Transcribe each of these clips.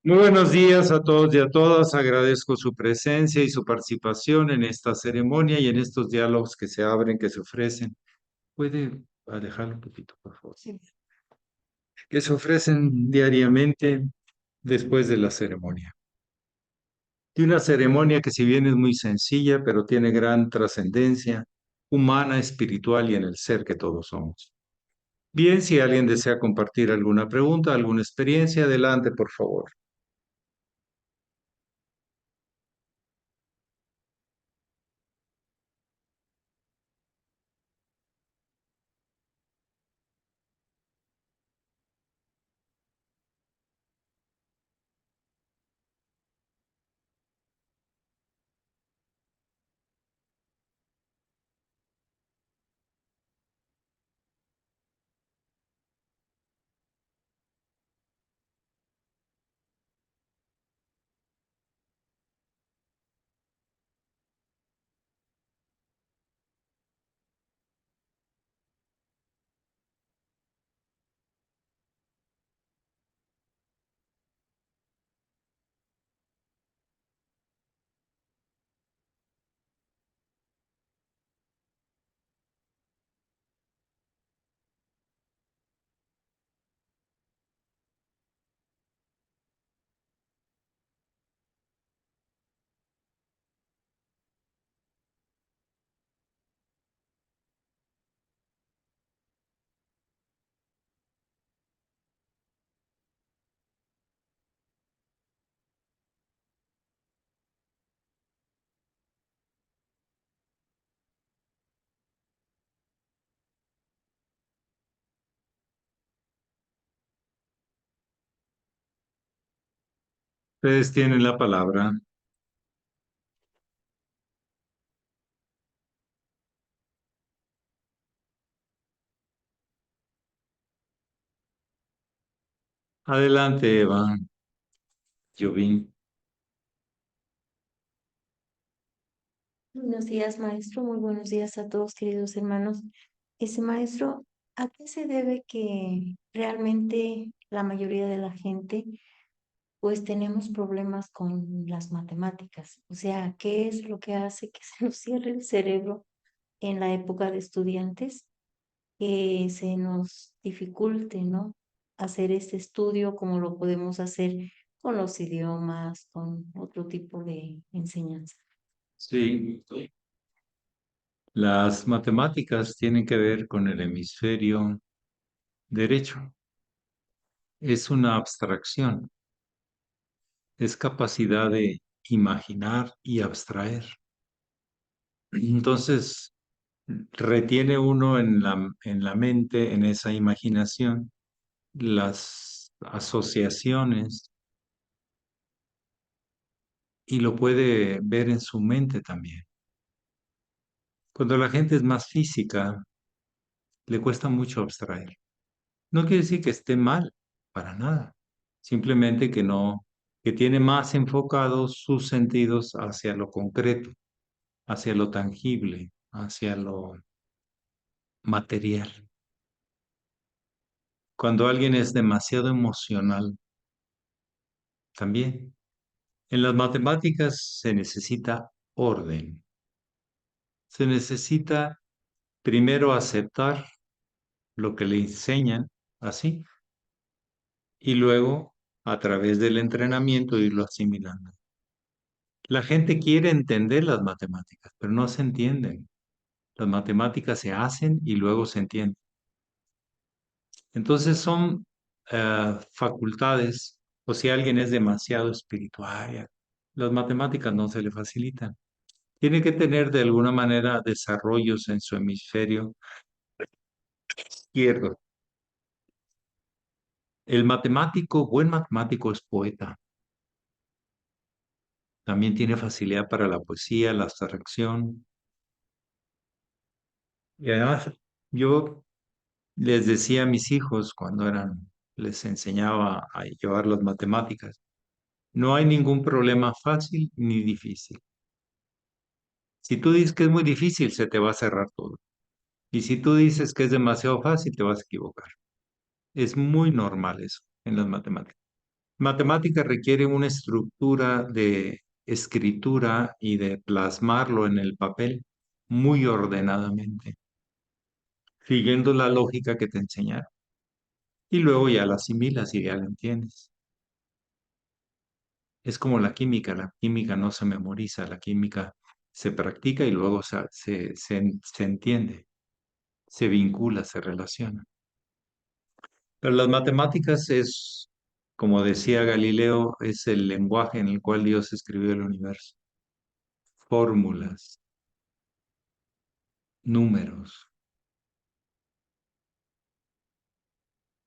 Muy buenos días a todos y a todas. Agradezco su presencia y su participación en esta ceremonia y en estos diálogos que se abren, que se ofrecen. ¿Puede alejarlo un poquito, por favor? Sí. Que se ofrecen diariamente después de la ceremonia. Y una ceremonia que si bien es muy sencilla, pero tiene gran trascendencia humana, espiritual y en el ser que todos somos. Bien, si alguien desea compartir alguna pregunta, alguna experiencia, adelante, por favor. Ustedes tienen la palabra. Adelante, Eva. Jovín. Buenos días, maestro. Muy buenos días a todos, queridos hermanos. Ese maestro, ¿a qué se debe que realmente la mayoría de la gente, pues tenemos problemas con las matemáticas? O sea, ¿qué es lo que hace que se nos cierre el cerebro en la época de estudiantes? Que se nos dificulte, ¿no? Hacer este estudio como lo podemos hacer con los idiomas, con otro tipo de enseñanza. Sí, las matemáticas tienen que ver con el hemisferio derecho. Es una abstracción, es capacidad de imaginar y abstraer. Entonces, retiene uno en la mente, en esa imaginación, las asociaciones y lo puede ver en su mente también. Cuando la gente es más física, le cuesta mucho abstraer. No quiere decir que esté mal, para nada. Simplemente que no, que tiene más enfocados sus sentidos hacia lo concreto, hacia lo tangible, hacia lo material. Cuando alguien es demasiado emocional, también. En las matemáticas se necesita orden. Se necesita primero aceptar lo que le enseñan así y luego a través del entrenamiento irlo asimilando. La gente quiere entender las matemáticas, pero no se entienden. Las matemáticas se hacen y luego se entienden. Entonces son facultades, o si alguien es demasiado espiritual, las matemáticas no se le facilitan. Tiene que tener de alguna manera desarrollos en su hemisferio izquierdo. El matemático, buen matemático es poeta. También tiene facilidad para la poesía, la abstracción. Y además, yo les decía a mis hijos cuando les enseñaba a llevar las matemáticas, no hay ningún problema fácil ni difícil. Si tú dices que es muy difícil, se te va a cerrar todo. Y si tú dices que es demasiado fácil, te vas a equivocar. Es muy normal eso en las matemáticas. Matemática requiere una estructura de escritura y de plasmarlo en el papel muy ordenadamente, siguiendo la lógica que te enseñaron. Y luego ya la asimilas y ya la entiendes. Es como la química no se memoriza, la química se practica y luego se entiende, se vincula, se relaciona. Pero las matemáticas es, como decía Galileo, es el lenguaje en el cual Dios escribió el universo. Fórmulas, números.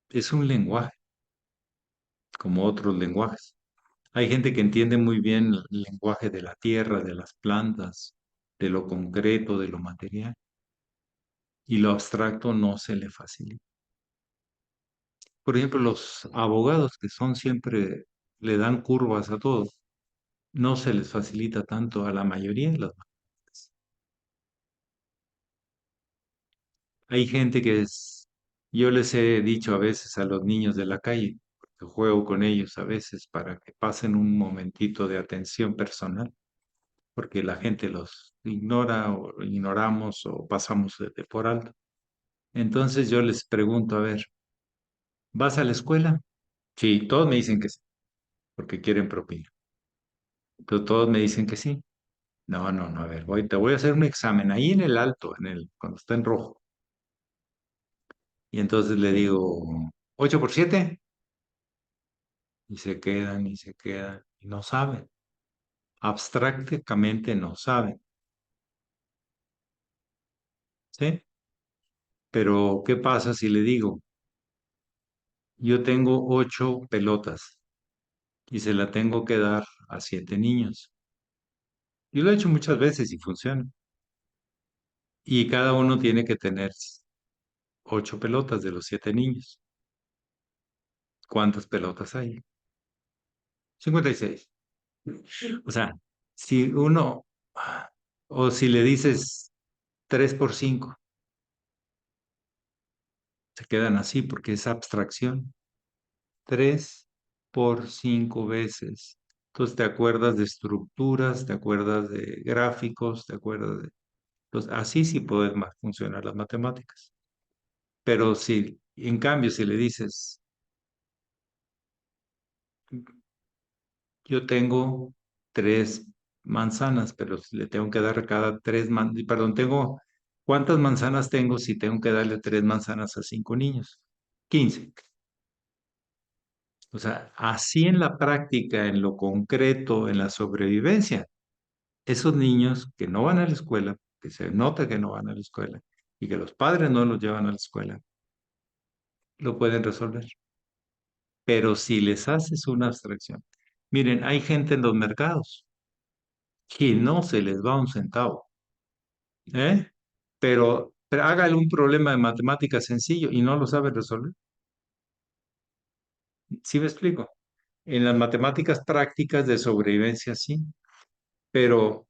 Es un lenguaje, como otros lenguajes. Hay gente que entiende muy bien el lenguaje de la tierra, de las plantas, de lo concreto, de lo material, y lo abstracto no se le facilita. Por ejemplo, los abogados que son siempre, le dan curvas a todo, no se les facilita tanto a la mayoría de las matemáticas. Hay gente que es, yo les he dicho a veces a los niños de la calle, que juego con ellos a veces para que pasen un momentito de atención personal, porque la gente los ignora o ignoramos o pasamos de por alto. Entonces yo les pregunto, a ver, ¿vas a la escuela? Sí, todos me dicen que sí, porque quieren propina. Pero todos me dicen que sí. No, no, no, a ver, te voy a hacer un examen ahí en el alto, cuando está en rojo. Y entonces le digo, 8 por 7. Y se quedan, y no saben. Abstractamente no saben, ¿sí? Pero, ¿qué pasa si le digo, yo tengo 8 pelotas y se la tengo que dar a 7 niños? Yo lo he hecho muchas veces y funciona. Y cada uno tiene que tener 8 pelotas de los 7 niños. ¿Cuántas pelotas hay? 56. O sea, si uno, o si le dices 3 por 5, se quedan así porque es abstracción. 3 por 5 veces. Entonces te acuerdas de estructuras, te acuerdas de gráficos, te acuerdas de... Entonces, así sí pueden funcionar las matemáticas. Pero si, en cambio, si le dices, yo tengo 3 manzanas, pero si le tengo que dar cada perdón, ¿cuántas manzanas tengo si tengo que darle 3 manzanas a 5 niños? 15. O sea, así en la práctica, en lo concreto, en la sobrevivencia, esos niños que no van a la escuela, que se nota que no van a la escuela y que los padres no los llevan a la escuela, lo pueden resolver. Pero si les haces una abstracción, miren, hay gente en los mercados que no se les va un centavo, ¿eh? Pero hágale un problema de matemáticas sencillo y no lo sabe resolver. ¿Sí me explico? En las matemáticas prácticas de sobrevivencia, sí, pero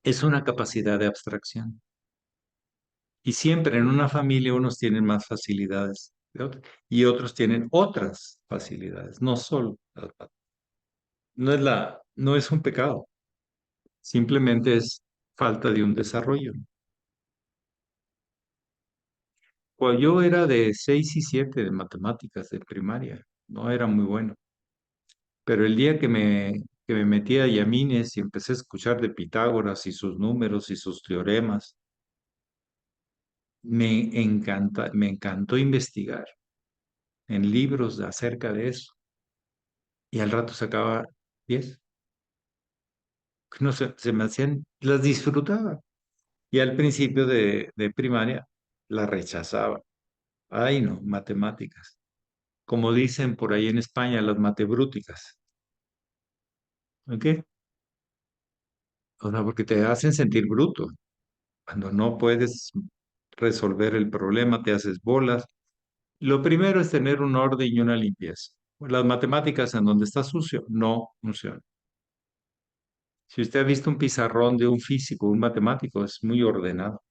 es una capacidad de abstracción. Y siempre en una familia unos tienen más facilidades que otros, y otros tienen otras facilidades, no solo no es un pecado, simplemente es falta de un desarrollo. Pues yo era de 6 y 7 de matemáticas de primaria, no era muy bueno, pero el día que me metí a Yamines y empecé a escuchar de Pitágoras y sus números y sus teoremas, me encantó investigar en libros acerca de eso. Y al rato sacaba 10. No sé, se me hacían, las disfrutaba. Y al principio de primaria las rechazaba. Ay, no, matemáticas. Como dicen por ahí en España, las matebrúticas. ¿Ok? O sea, porque te hacen sentir bruto. Cuando no puedes resolver el problema, te haces bolas. Lo primero es tener un orden y una limpieza. Las matemáticas en donde está sucio no funcionan. Si usted ha visto un pizarrón de un físico, un matemático, es muy ordenado.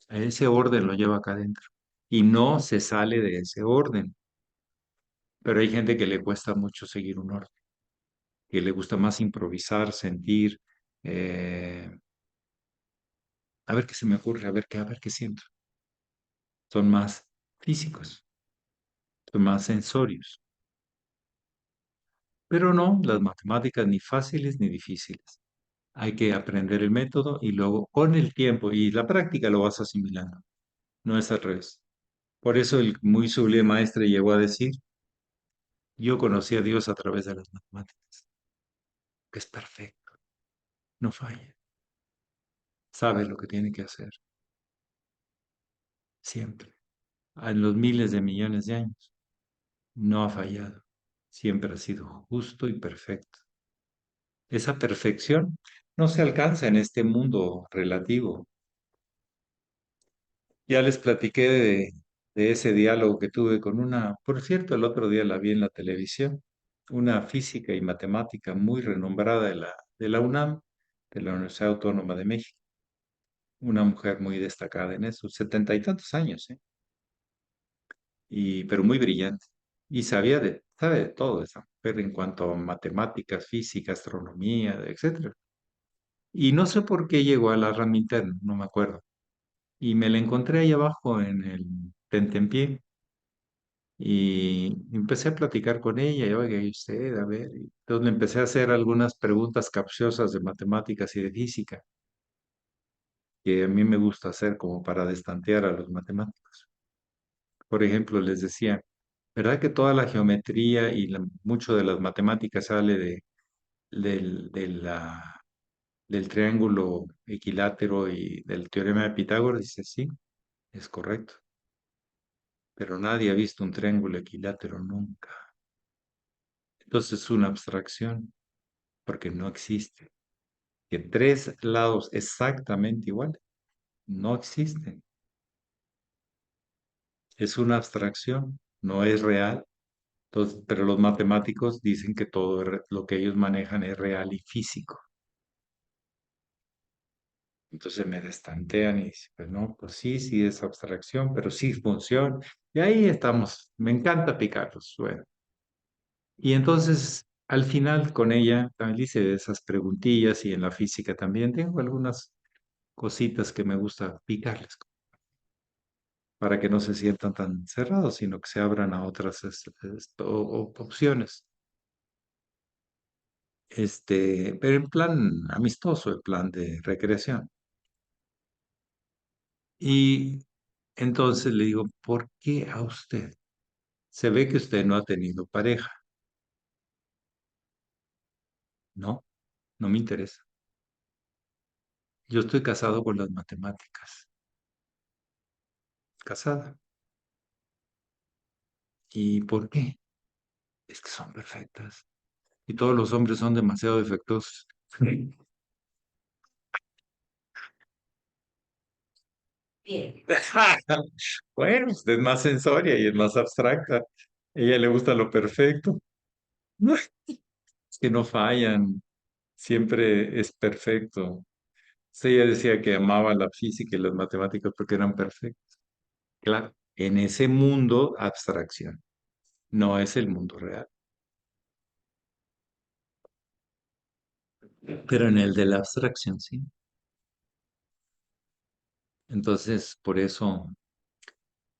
Ese orden lo lleva acá adentro y no se sale de ese orden. Pero hay gente que le cuesta mucho seguir un orden, que le gusta más improvisar, sentir, eh, a ver qué se me ocurre, a ver qué siento. Son más físicos, son más sensorios. Pero no, las matemáticas ni fáciles ni difíciles. Hay que aprender el método y luego con el tiempo y la práctica lo vas asimilando. No es al revés. Por eso el muy sublime maestre llegó a decir, yo conocí a Dios a través de las matemáticas, que es perfecto, no falla, sabe lo que tiene que hacer, siempre, en los miles de millones de años. No ha fallado, siempre ha sido justo y perfecto. Esa perfección no se alcanza en este mundo relativo. Ya les platiqué de ese diálogo que tuve con una, por cierto, el otro día la vi en la televisión, una física y matemática muy renombrada de la UNAM, de la Universidad Autónoma de México, una mujer muy destacada en eso, 70 y tantos años, ¿eh? Pero muy brillante. Y sabe de todo esa mujer en cuanto a matemáticas, física, astronomía, etcétera. Y no sé por qué llegó a la rama interna, no me acuerdo. Y me la encontré ahí abajo en el Tentempié. Y empecé a platicar con ella, y oiga, ¿y usted? A ver. Y entonces le empecé a hacer algunas preguntas capciosas de matemáticas y de física, que a mí me gusta hacer como para destantear a los matemáticos. Por ejemplo, les decía, ¿verdad que toda la geometría y mucho de las matemáticas sale del triángulo equilátero y del teorema de Pitágoras? Dice, sí, es correcto, pero nadie ha visto un triángulo equilátero nunca. Entonces es una abstracción, porque no existe. Que tres lados exactamente iguales no existen. Es una abstracción, no es real. Entonces, pero los matemáticos dicen que todo lo que ellos manejan es real y físico. Entonces me destantean y dicen, pues no, pues sí, sí es abstracción, pero sí funciona. Y ahí estamos. Me encanta picarlos. Bueno, y entonces al final con ella también hice esas preguntillas y en la física también tengo algunas cositas que me gusta picarles para que no se sientan tan cerrados, sino que se abran a otras opciones. Pero en plan amistoso, en plan de recreación. Y entonces le digo, ¿por qué a usted? Se ve que usted no ha tenido pareja. No, no me interesa. Yo estoy casado con las matemáticas. Casada. ¿Y por qué? Es que son perfectas. Y todos los hombres son demasiado defectuosos. Bien. Bueno, usted es más sensoria y es más abstracta. A ella le gusta lo perfecto. Es que no fallan, siempre es perfecto. Sí, ella decía que amaba la física y las matemáticas porque eran perfectas. Claro, en ese mundo, abstracción, no es el mundo real. Pero en el de la abstracción, sí. Entonces, por eso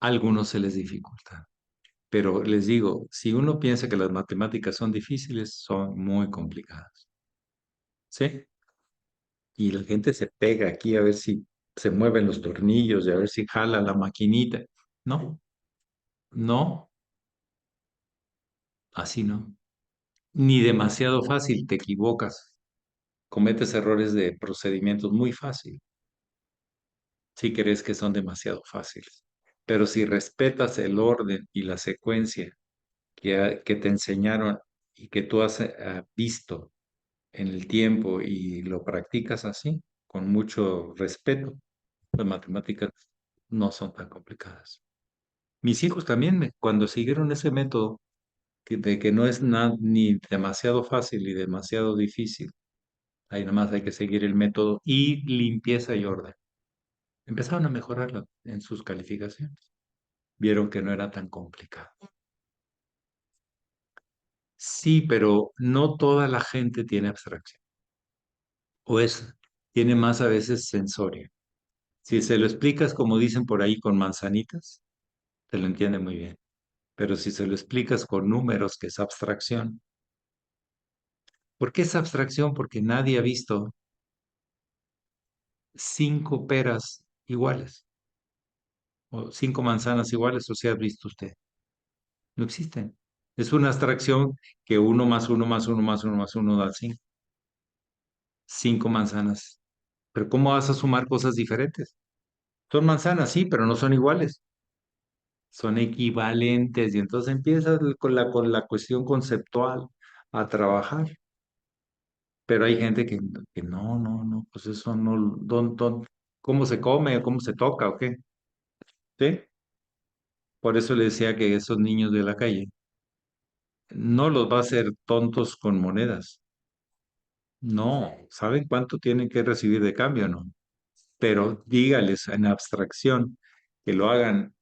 a algunos se les dificulta. Pero les digo, si uno piensa que las matemáticas son difíciles, son muy complicadas. ¿Sí? Y la gente se pega aquí a ver si se mueven los tornillos y a ver si jala la maquinita. No, no, así no. Ni demasiado fácil, te equivocas, cometes errores de procedimientos muy fácil si crees que son demasiado fáciles. Pero si respetas el orden y la secuencia que te enseñaron y que tú has visto en el tiempo y lo practicas así, con mucho respeto, las matemáticas no son tan complicadas. Mis hijos también, cuando siguieron ese método, de que no es ni demasiado fácil ni demasiado difícil, ahí nada más hay que seguir el método y limpieza y orden. Empezaron a mejorarlo en sus calificaciones. Vieron que no era tan complicado. Sí, pero no toda la gente tiene abstracción. O tiene más a veces sensoria. Si se lo explicas como dicen por ahí con manzanitas, te lo entiende muy bien. Pero si se lo explicas con números, que es abstracción. ¿Por qué es abstracción? Porque nadie ha visto 5 peras iguales o 5 manzanas iguales, o si ha visto usted. No existen. Es una abstracción que 1 más 1 más 1 más 1 da 5. 5 manzanas. Pero ¿cómo vas a sumar cosas diferentes? Son manzanas, sí, pero no son iguales. Son equivalentes y entonces empiezas con la cuestión conceptual a trabajar. Pero hay gente que no, no, no, pues eso no, ¿cómo se come o cómo se toca o qué? ¿Sí? Por eso le decía que esos niños de la calle no los va a hacer tontos con monedas. No, ¿saben cuánto tienen que recibir de cambio? No. Pero dígales en abstracción que lo hagan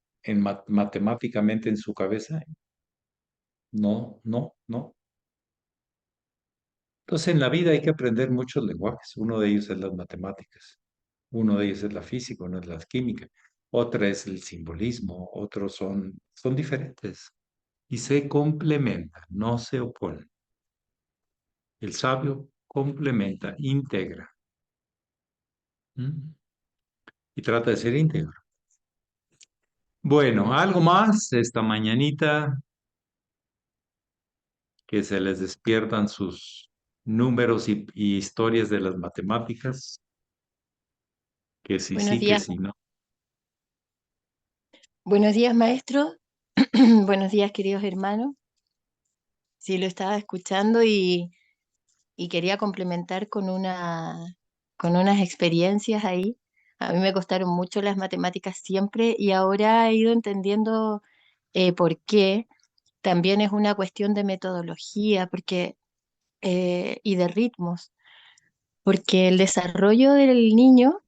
matemáticamente en su cabeza. No, no, no. Entonces en la vida hay que aprender muchos lenguajes. Uno de ellos es las matemáticas. Uno de ellos es la física, uno es la química. Otra es el simbolismo. Otros son diferentes. Y se complementan, no se oponen. El sabio complementa, integra. ¿Mm? Y trata de ser íntegro. Bueno, algo más esta mañanita, que se les despiertan sus números y historias de las matemáticas, que Buenos sí, que días, sí, no. buenos días, maestro. Buenos días, queridos hermanos. Sí, lo estaba escuchando y quería complementar con unas experiencias ahí. A mí me costaron mucho las matemáticas siempre y ahora he ido entendiendo por qué. También es una cuestión de metodología y de ritmos, porque el desarrollo del niño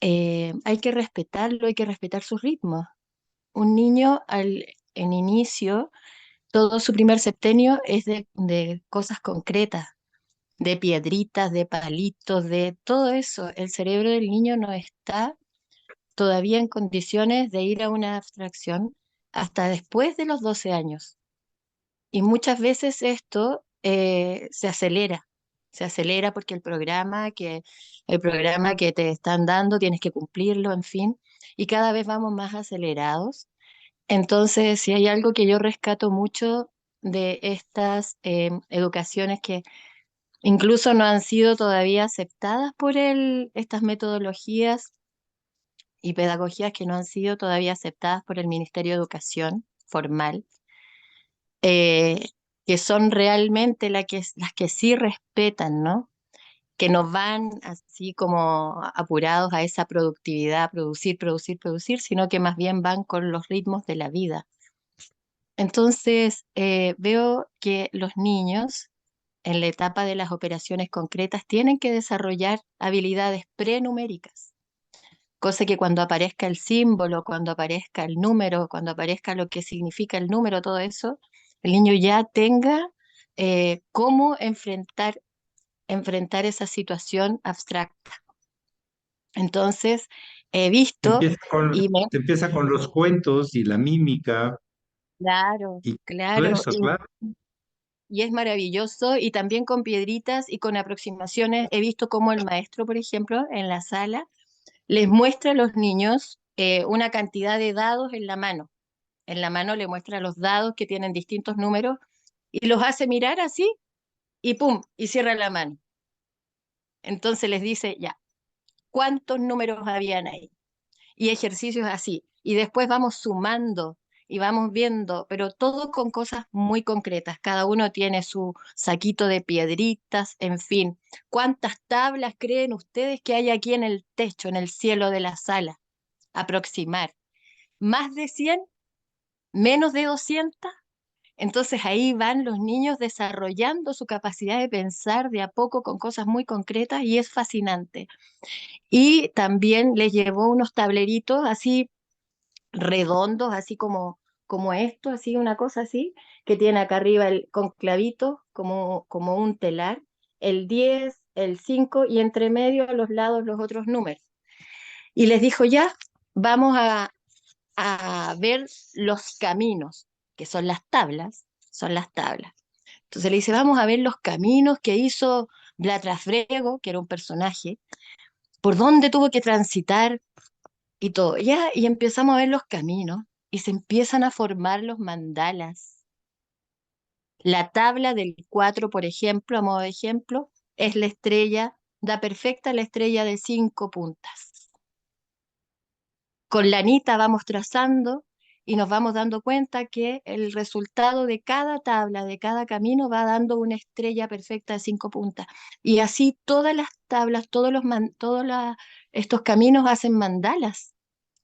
hay que respetarlo, hay que respetar sus ritmos. Un niño en inicio, todo su primer septenio es de cosas concretas, de piedritas, de palitos, de todo eso. El cerebro del niño no está todavía en condiciones de ir a una abstracción hasta después de los 12 años. Y muchas veces esto se acelera porque el programa que te están dando tienes que cumplirlo, en fin, y cada vez vamos más acelerados. Entonces, si hay algo que yo rescato mucho de estas educaciones que incluso no han sido todavía aceptadas por estas metodologías y pedagogías que no han sido todavía aceptadas por el Ministerio de Educación formal, eh, que son realmente las que sí respetan, ¿no? Que no van así como apurados a esa productividad, producir, producir, producir, sino que más bien van con los ritmos de la vida. Entonces, veo que los niños en la etapa de las operaciones concretas tienen que desarrollar habilidades prenuméricas, cosa que cuando aparezca el símbolo, cuando aparezca el número, cuando aparezca lo que significa el número, todo eso, el niño ya tenga cómo enfrentar esa situación abstracta. Entonces, he visto Empieza con, y me... empieza con los cuentos y la mímica Claro, y todo claro. eso, claro. Y es maravilloso y también con piedritas y con aproximaciones. He visto cómo el maestro, por ejemplo, en la sala, les muestra a los niños una cantidad de dados en la mano. En la mano le muestra los dados que tienen distintos números y los hace mirar así y pum, y cierra la mano. Entonces les dice, ya, ¿cuántos números habían ahí? Y ejercicios así. Y después vamos sumando y vamos viendo, pero todo con cosas muy concretas. Cada uno tiene su saquito de piedritas, en fin. ¿Cuántas tablas creen ustedes que hay aquí en el techo, en el cielo de la sala? Aproximar. ¿Más de 100? ¿Menos de 200? Entonces ahí van los niños desarrollando su capacidad de pensar de a poco con cosas muy concretas y es fascinante. Y también les llevó unos tableritos así redondos, así como como esto, así, una cosa así, que tiene acá arriba con clavitos, como un telar, el 10, el 5 y entre medio a los lados los otros números. Y les dijo, ya, vamos a ver los caminos, que son las tablas. Entonces le dice, vamos a ver los caminos que hizo Blatrafrego, que era un personaje, por dónde tuvo que transitar y todo. Ya, y empezamos a ver los caminos y se empiezan a formar los mandalas. La tabla del 4, por ejemplo, a modo de ejemplo, es la estrella, da perfecta la estrella de 5 puntas. Con la anita vamos trazando y nos vamos dando cuenta que el resultado de cada tabla, de cada camino, va dando una estrella perfecta de 5 puntas. Y así todas las tablas, estos caminos hacen mandalas.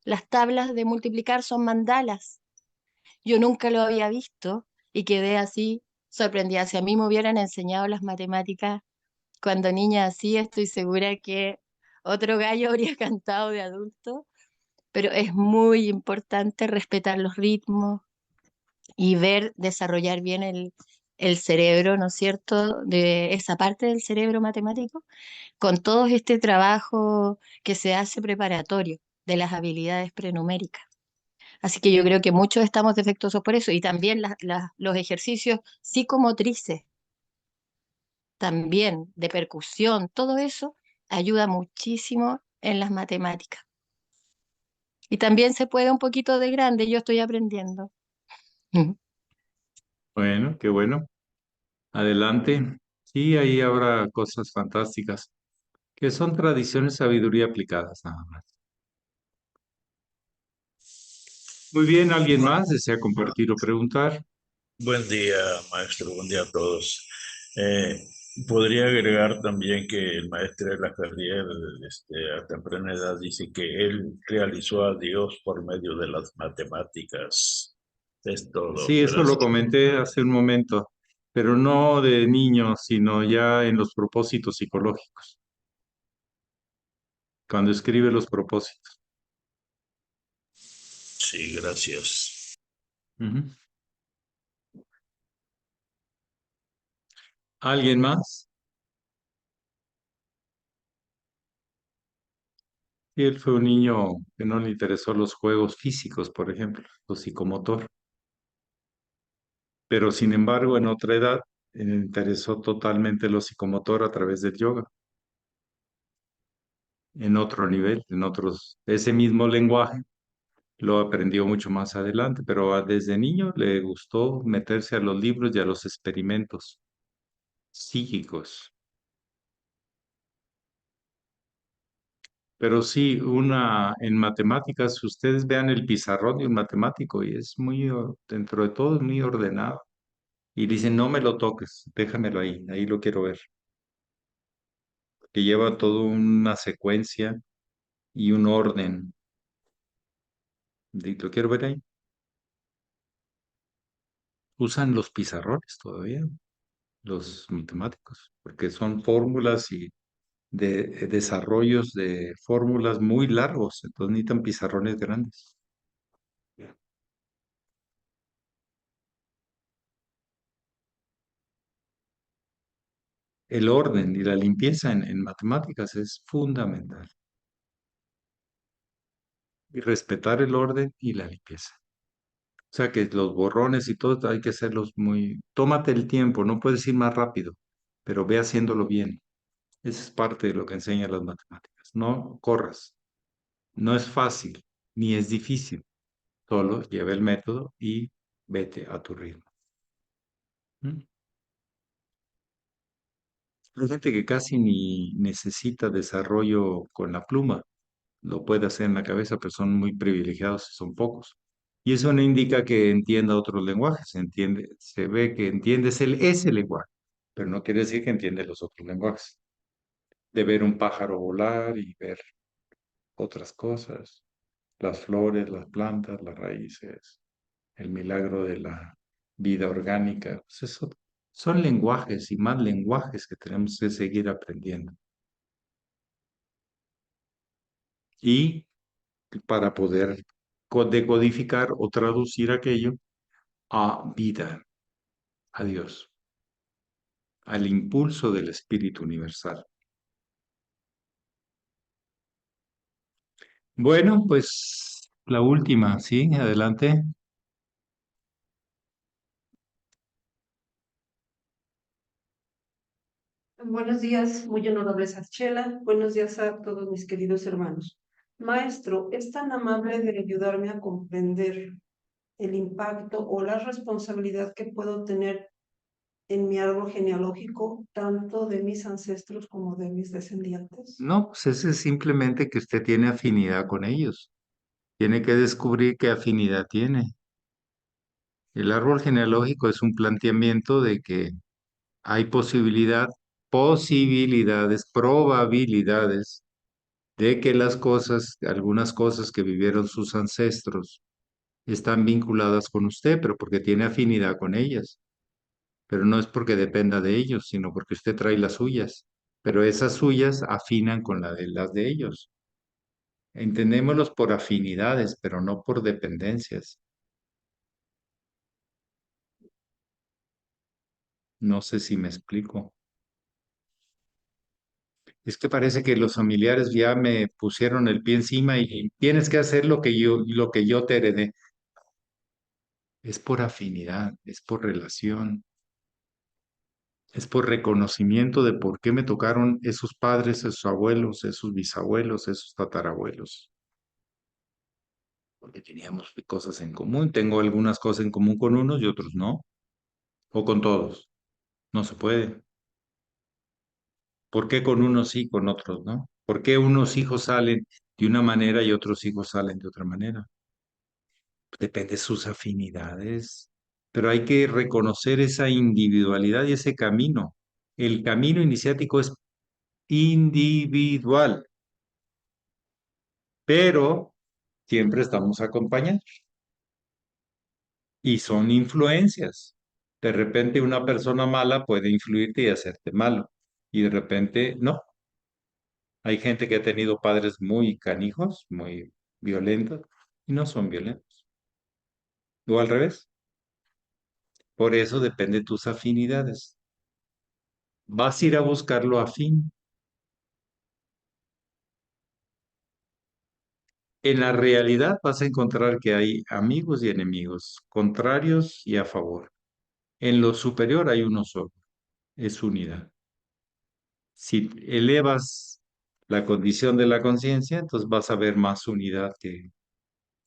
Las tablas de multiplicar son mandalas. Yo nunca lo había visto y quedé así sorprendida. Si a mí me hubieran enseñado las matemáticas cuando niña así, estoy segura que otro gallo habría cantado de adulto, pero es muy importante respetar los ritmos y ver, desarrollar bien el cerebro, ¿no es cierto?, de esa parte del cerebro matemático, con todo este trabajo que se hace preparatorio de las habilidades prenuméricas. Así que yo creo que muchos estamos defectuosos por eso y también los ejercicios psicomotrices, también de percusión, todo eso ayuda muchísimo en las matemáticas. Y también se puede un poquito de grande, yo estoy aprendiendo. Bueno, qué bueno. Adelante. Sí, ahí habrá cosas fantásticas, que son tradiciones, sabiduría aplicadas nada más. Muy bien, ¿alguien más desea compartir o preguntar? Buen día, maestro. Buen día a todos. Eh, Podría agregar también que el maestro de la Ferrier, a temprana edad, dice que él realizó a Dios por medio de las matemáticas. Es todo. Sí, eso lo Gracias. comenté hace un momento, pero no de niño, sino ya en los propósitos psicológicos, cuando escribe los propósitos. Sí, gracias. Ujú. ¿Alguien más? Sí, él fue un niño que no le interesó los juegos físicos, por ejemplo, lo psicomotor, pero sin embargo en otra edad le interesó totalmente lo psicomotor a través del yoga, en otro nivel, en otros, ese mismo lenguaje lo aprendió mucho más adelante, pero desde niño le gustó meterse a los libros y a los experimentos psíquicos. Pero sí, en matemáticas, ustedes vean el pizarrón de un matemático y es dentro de todo, es muy ordenado. Y dicen, no me lo toques, déjamelo ahí, ahí lo quiero ver. Que lleva toda una secuencia y un orden. Lo quiero ver ahí. Usan los pizarrones todavía, los matemáticos, porque son fórmulas y de desarrollos de fórmulas muy largos, entonces necesitan pizarrones grandes. El orden y la limpieza en matemáticas es fundamental. Y respetar el orden y la limpieza. O sea que los borrones y todo hay que hacerlos muy... Tómate el tiempo, no puedes ir más rápido, pero ve haciéndolo bien. Esa es parte de lo que enseñan las matemáticas. No corras. No es fácil, ni es difícil. Solo lleva el método y vete a tu ritmo. ¿Mm? Hay gente que casi ni necesita desarrollo con la pluma. Lo puede hacer en la cabeza, pero son muy privilegiados, son pocos. Y eso no indica que entienda otros lenguajes, se ve que entiendes ese lenguaje, pero no quiere decir que entiende los otros lenguajes. De ver un pájaro volar y ver otras cosas, las flores, las plantas, las raíces, el milagro de la vida orgánica. Pues eso son lenguajes y más lenguajes que tenemos que seguir aprendiendo. Y para poder decodificar o traducir aquello a vida, a Dios, al impulso del Espíritu Universal. Bueno, pues la última, ¿sí? Adelante. Buenos días, muy honorable Sarchela. Buenos días a todos mis queridos hermanos. Maestro, ¿es tan amable de ayudarme a comprender el impacto o la responsabilidad que puedo tener en mi árbol genealógico, tanto de mis ancestros como de mis descendientes? No, pues ese es simplemente que usted tiene afinidad con ellos. Tiene que descubrir qué afinidad tiene. El árbol genealógico es un planteamiento de que hay posibilidades, probabilidades de que las cosas, algunas cosas que vivieron sus ancestros, están vinculadas con usted, pero porque tiene afinidad con ellas. Pero no es porque dependa de ellos, sino porque usted trae las suyas. Pero esas suyas afinan con las de ellos. Entendémoslos por afinidades, pero no por dependencias. No sé si me explico. Es que parece que los familiares ya me pusieron el pie encima y tienes que hacer lo que yo te heredé. Es por afinidad, es por relación, es por reconocimiento de por qué me tocaron esos padres, esos abuelos, esos bisabuelos, esos tatarabuelos. Porque teníamos cosas en común. Tengo algunas cosas en común con unos y otros no. O con todos. No se puede. ¿Por qué con unos sí, con otros no? ¿Por qué unos hijos salen de una manera y otros hijos salen de otra manera? Depende de sus afinidades. Pero hay que reconocer esa individualidad y ese camino. El camino iniciático es individual, pero siempre estamos acompañados y son influencias. De repente una persona mala puede influirte y hacerte malo y de repente no. Hay gente que ha tenido padres muy canijos, muy violentos y no son violentos. O al revés. Por eso depende de tus afinidades. Vas a ir a buscarlo afín. En la realidad vas a encontrar que hay amigos y enemigos, contrarios y a favor. En lo superior hay uno solo, es unidad. Si elevas la condición de la conciencia, entonces vas a ver más unidad que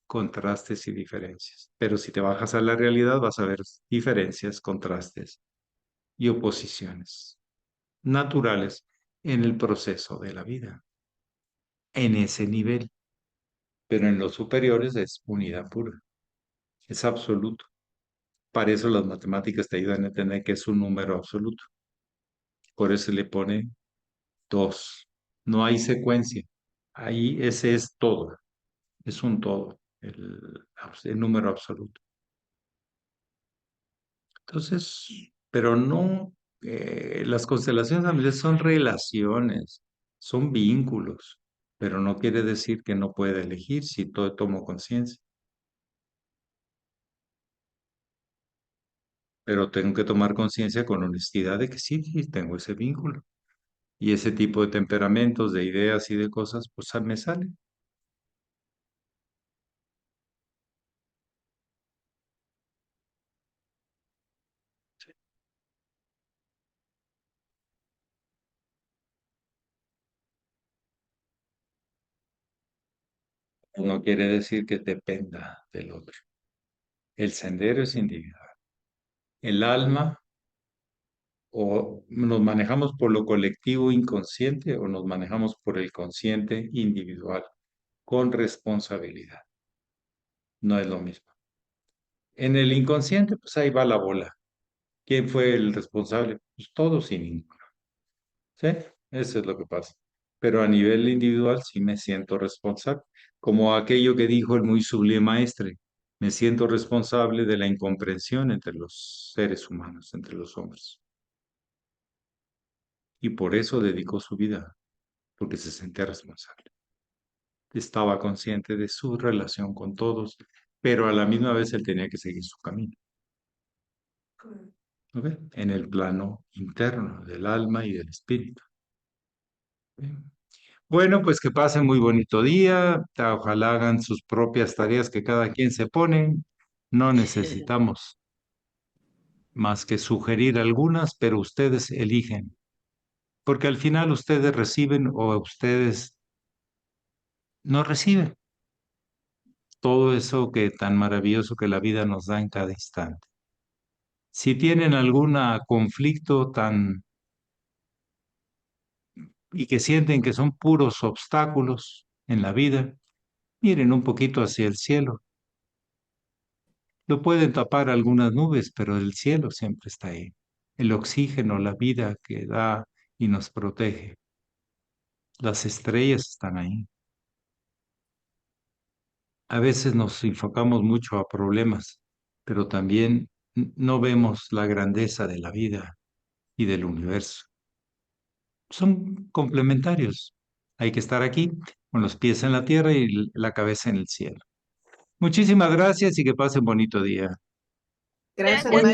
contrastes y diferencias. Pero si te bajas a la realidad, vas a ver diferencias, contrastes y oposiciones naturales en el proceso de la vida, en ese nivel. Pero en los superiores es unidad pura, es absoluto. Para eso las matemáticas te ayudan a entender que es un número absoluto. Por eso le pone dos. No hay secuencia. Ahí ese es todo. Es un todo, el número absoluto. Entonces, pero no, las constelaciones familiares son relaciones, son vínculos, pero no quiere decir que no pueda elegir si todo tomo conciencia. Pero tengo que tomar conciencia con honestidad de que sí, sí, tengo ese vínculo. Y ese tipo de temperamentos, de ideas y de cosas, pues me salen. No quiere decir que dependa del otro. El sendero es individual. El alma o nos manejamos por lo colectivo inconsciente o nos manejamos por el consciente individual con responsabilidad. No es lo mismo. En el inconsciente, pues ahí va la bola. ¿Quién fue el responsable? Pues todos sin ninguno. ¿Sí? Eso es lo que pasa. Pero a nivel individual sí me siento responsable. Como aquello que dijo el muy sublime maestre, me siento responsable de la incomprensión entre los seres humanos, entre los hombres. Y por eso dedicó su vida, porque se sentía responsable. estaba consciente de su relación con todos, pero a la misma vez él tenía que seguir su camino. ¿Ok? En el plano interno del alma y del espíritu. Bien. Bueno, pues que pasen muy bonito día. Ojalá hagan sus propias tareas que cada quien se pone. No necesitamos más que sugerir algunas, pero ustedes eligen. Porque al final ustedes reciben o ustedes no reciben todo eso que tan maravilloso que la vida nos da en cada instante. Si tienen algún conflicto tan y que sienten que son puros obstáculos en la vida, miren un poquito hacia el cielo. Lo pueden tapar algunas nubes, pero el cielo siempre está ahí. El oxígeno, la vida que da y nos protege. Las estrellas están ahí. A veces nos enfocamos mucho a problemas, pero también no vemos la grandeza de la vida y del universo. Son complementarios. Hay que estar aquí con los pies en la tierra y la cabeza en el cielo. Muchísimas gracias y que pasen bonito día. Gracias, Gracias.